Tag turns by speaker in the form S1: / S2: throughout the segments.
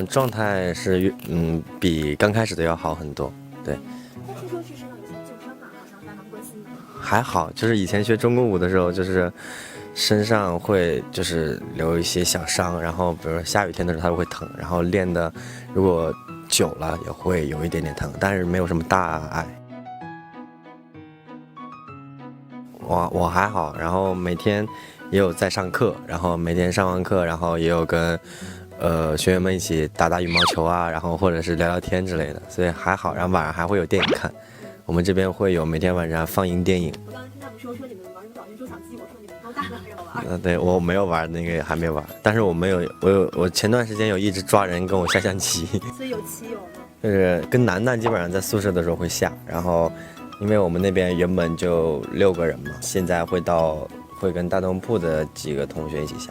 S1: 状态是比刚开始的要好很多，对。
S2: 但是说是身上有些旧伤嘛，好像还蛮关心的。
S1: 还好，就是以前学中国舞的时候，就是身上会就是留一些小伤，然后比如说下雨天的时候它会疼，然后练的如果久了也会有一点点疼，但是没有什么大碍。我还好，然后每天也有在上课，然后每天上完课，然后也有跟学员们一起打打羽毛球啊，然后或者是聊聊天之类的，所以还好。然后晚上还会有电影看，我们这边会有每天晚上放映电影。
S2: 我刚才听他们说你们玩什么老年周小鸡，我说你们多大了还要玩？
S1: 对，我没有玩那个，还没玩，但是我前段时间有一直抓人跟我下象棋。
S2: 所以有棋友吗？
S1: 就是跟楠楠基本上在宿舍的时候会下，然后因为我们那边原本就6个人嘛，现在会跟大东铺的几个同学一起下。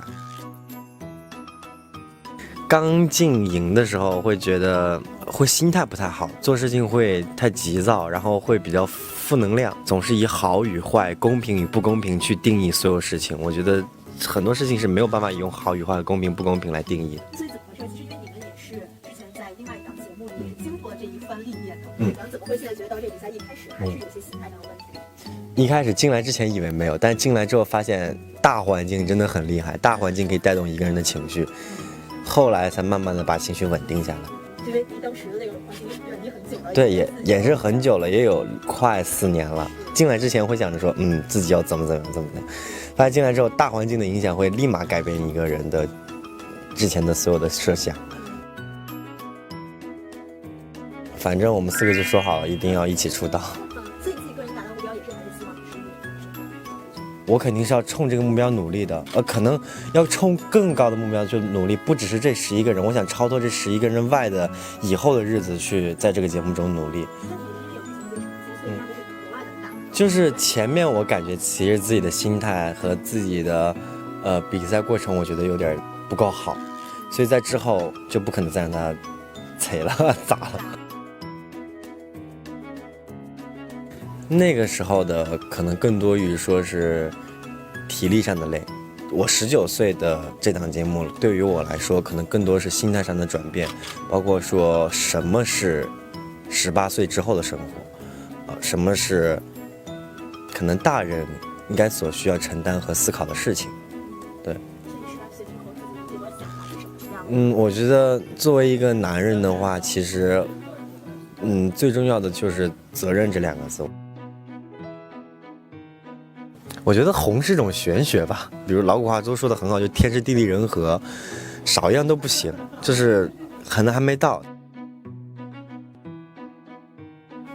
S1: 刚进营的时候会觉得会心态不太好，做事情会太急躁，然后会比较负能量，总是以好与坏、公平与不公平去定义所有事情。我觉得很多事情是没有办法用好与坏、公平不公平来定义的。
S2: 所以怎么回事？其实因为你们也是之前在另外一档节目里面经过了这一番历练的，然后怎么会现在觉得到这个比赛一开始还是有些心态上的问题？
S1: 一开始进来之前以为没有，但进来之后发现大环境真的很厉害，大环境可以带动一个人的情绪，后来才慢慢的把情绪稳定下来。
S2: 因为离当时的那个环境你很久了，
S1: 对，也是很久了，也有快4年了。进来之前会想着说，自己要怎么样，发现进来之后，大环境的影响会立马改变一个人的之前的所有的设想。反正我们4个就说好了，一定要一起出道。
S2: 所以你自己个人达到目标也是还是希望是
S1: 我肯定是要冲这个目标努力的，可能要冲更高的目标去努力，不只是这11个人，我想超脱这11个人外的以后的日子去在这个节目中努力。就是前面我感觉其实自己的心态和自己的比赛过程，我觉得有点不够好，所以在之后就不可能再让他踩了咋了。那个时候的可能更多于说是体力上的累。我19岁的这档节目对于我来说可能更多是心态上的转变，包括说什么是18岁之后的生活，什么是可能大人应该所需要承担和思考的事情。对，我觉得作为一个男人的话，其实最重要的就是责任这2个字。我觉得红是一种玄学吧，比如老古话都说的很好，就天时地利人和，少一样都不行，就是可能还没到。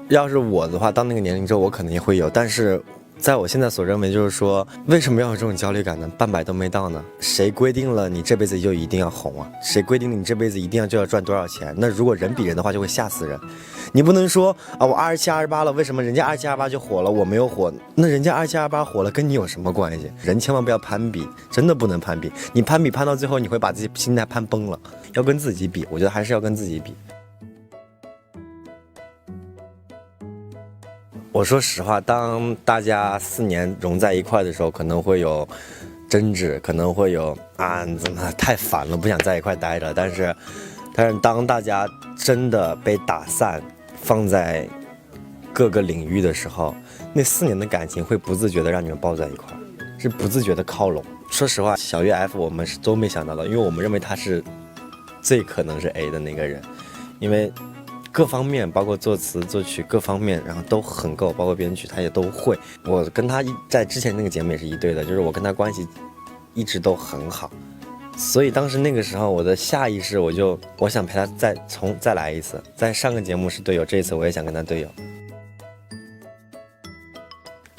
S1: 要是我的话，到那个年龄之后，我可能也会有，但是在我现在所认为，就是说，为什么要有这种焦虑感呢？半百都没到呢？谁规定了你这辈子就一定要红啊？谁规定了你这辈子一定就要赚多少钱？那如果人比人的话，就会吓死人。你不能说啊，我27、28了，为什么人家27、28就火了，我没有火？那人家27、28火了，跟你有什么关系？人千万不要攀比，真的不能攀比。你攀比攀到最后，你会把自己心态攀崩了。要跟自己比，我觉得还是要跟自己比。我说实话，当大家4年融在一块的时候，可能会有争执，可能会有怎么太烦了，不想在一块待着。但是当大家真的被打散，放在各个领域的时候，那4年的感情会不自觉的让你们抱在一块，是不自觉的靠拢。说实话，小月 F 我们是都没想到的，因为我们认为他是最可能是 A 的那个人，因为各方面包括作词作曲各方面，然后都很够，包括编曲他也都会。我跟他在之前那个节目也是一对的，就是我跟他关系一直都很好，所以当时那个时候我的下意识我想陪他再来一次。在上个节目是队友，这一次我也想跟他队友。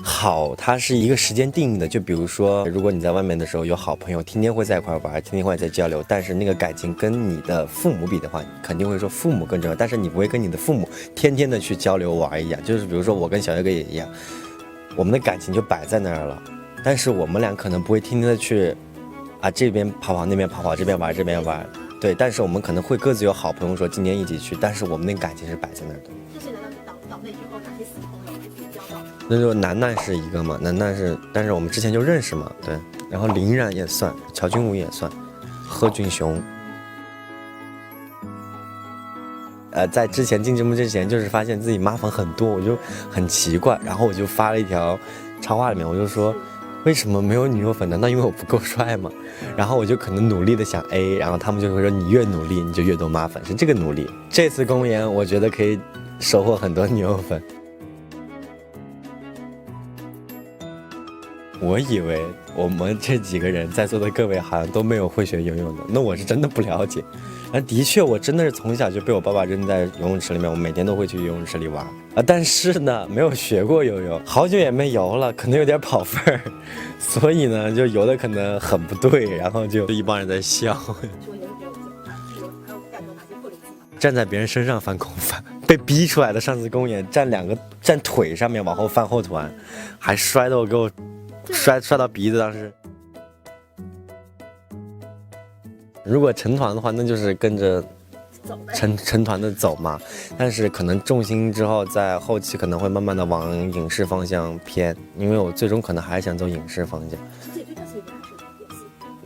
S1: 好，它是一个时间定义的，就比如说，如果你在外面的时候有好朋友，天天会在一块玩，天天会在交流，但是那个感情跟你的父母比的话，肯定会说父母更重要，但是你不会跟你的父母天天的去交流玩一样。就是比如说我跟小月哥也一样，我们的感情就摆在那儿了，但是我们俩可能不会天天的去这边跑跑那边跑跑，这边玩这边玩，对，但是我们可能会各自有好朋友说今天一起去，但是我们那个感情是摆在那儿的。
S2: 岛内之后哪些死朋友是自己交到的？
S1: 那就楠楠是一个嘛，楠楠是，但是我们之前就认识嘛，对。然后林然也算，乔军武也算，贺俊雄。在之前进节目之前，就是发现自己妈粉很多，我就很奇怪，然后我就发了一条插画里面，我就说为什么没有女友粉？难道因为我不够帅吗？然后我就可能努力的想 A， 然后他们就会说你越努力你就越多妈粉，是这个努力。这次公演我觉得可以收获很多女友粉。我以为我们这几个人在座的各位好像都没有会学游泳的，那我是真的不了解。的确，我真的是从小就被我爸爸扔在游泳池里面，我每天都会去游泳池里玩但是呢，没有学过游泳，好久也没游了，可能有点跑分儿，所以呢，就游的可能很不对，然后就一帮人在笑。站在别人身上翻空翻，被逼出来的。上次公演站腿上面往后翻后团，还摔到给我摔到鼻子。当时如果成团的话，那就是跟着成团的走嘛。但是可能重心之后，在后期可能会慢慢的往影视方向偏，因为我最终可能还是想走影视方向。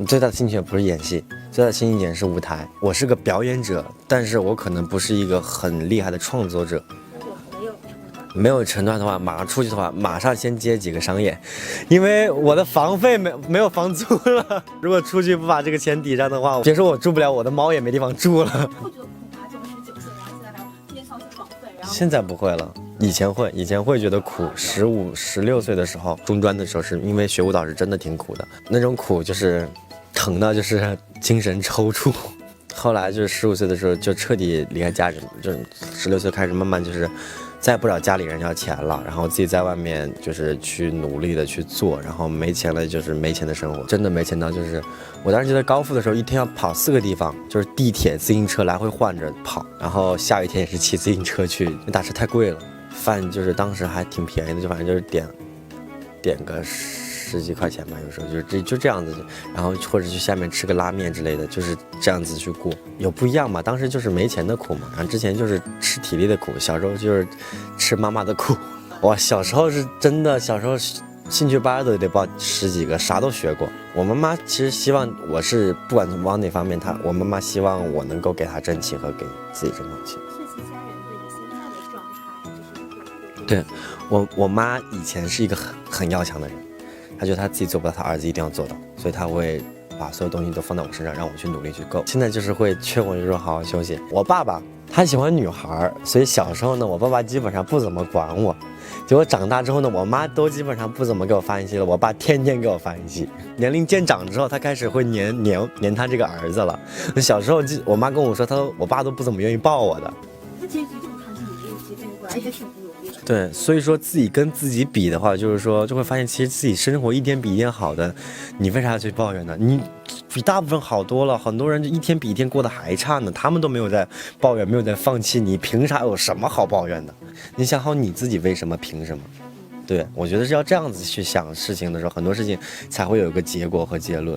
S1: 最大的兴趣不是演戏，最大的兴趣点是舞台。我是个表演者，但是我可能不是一个很厉害的创作者。没有成团的话，马上出去的话，马上先接几个商演，因为我的房费没有房租了。如果出去不把这个钱抵上的话，别说我住不了，我的猫也没地方住了。会觉得苦吗？这么19岁，然后现在还要天上房费，现在不会了，以前会觉得苦。15、16岁的时候，中专的时候，是因为学舞蹈是真的挺苦的，那种苦就是疼到就是精神抽搐。后来就是15岁的时候就彻底离开家人，就是16岁开始慢慢就是再不找家里人要钱了，然后自己在外面就是去努力的去做，然后没钱了就是没钱的生活，真的没钱到就是我当时觉得高复的时候一天要跑4个地方，就是地铁、自行车来回换着跑，然后下雨天也是骑自行车去，因为打车太贵了。饭就是当时还挺便宜的，就反正就是点个10几块钱吧，有时候就这样子，然后或者去下面吃个拉面之类的，就是这样子去过。有不一样嘛？当时就是没钱的苦嘛，然后之前就是吃体力的苦，小时候就是吃妈妈的苦。哇，小时候是真的，小时候兴趣班都得报10几个，啥都学过。我妈妈其实希望我是不管往哪方面，我妈妈希望我能够给她争气和给自己争口气。对，我妈以前是一个很要强的人，她觉得她自己做不到，她儿子一定要做到，所以她会把所有东西都放在我身上，让我去努力去够。现在就是会劝我，就说好好休息。我爸爸他喜欢女孩，所以小时候呢，我爸爸基本上不怎么管我。结果长大之后呢，我妈都基本上不怎么给我发信息了，我爸天天给我发信息。年龄渐长之后，他开始会黏他这个儿子了。小时候我妈跟我说，我爸都不怎么愿意抱我的。那其实这么看，你其实过来也挺不容易的。对，所以说自己跟自己比的话，就是说就会发现，其实自己生活一天比一天好的，你为啥要去抱怨呢？你比大部分好多了，很多人就一天比一天过得还差呢，他们都没有在抱怨，没有在放弃，你凭啥有什么好抱怨的？你想好你自己为什么，凭什么？对，我觉得是要这样子去想事情的时候，很多事情才会有一个结果和结论。